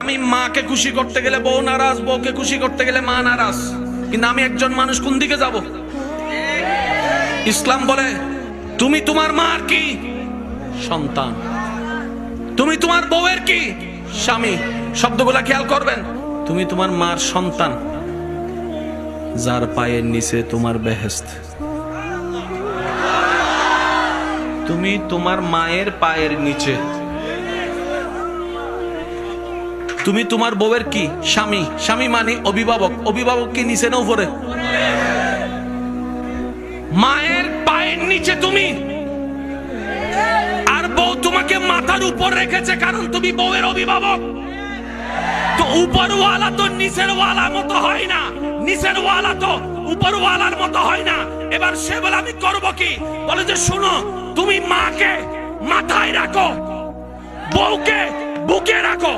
আমি মাকে খুশি করতে গেলে বউ নারাজ, বউকে খুশি করতে গেলে মা নারাজ। কিন্তু আমি একজন মানুষ, কোন দিকে যাব? ইসলাম বলে তুমি তোমার মার কি সন্তান, তুমি তোমার বউয়ের কি স্বামী। শব্দগুলা খেয়াল করবেন। তুমি তোমার মার সন্তান, যার পায়ের নিচে তোমার বেহেশত। তুমি তোমার মায়ের পায়ের নিচে। তুমি তোমার বউয়ের কি স্বামী। স্বামী মানে অভিভাবক। অভিভাবক কি নিচে না উপরে? মায়ের পায়ের নিচে তুমি, আর বউ তোমাকে মাথার উপর রেখেছে, কারণ তুমি বউয়ের অভিভাবক। তো উপরওয়ালা তো নিচের ওয়ালা মতো হয় না, নিচের ওয়ালা তো উপরওয়ালার মতো হয় না। এবার সে বলে আমি করব কি? বলে যে শোনো, তুমি মাকে মাথায় রাখো, বউকে বুকে রাখো।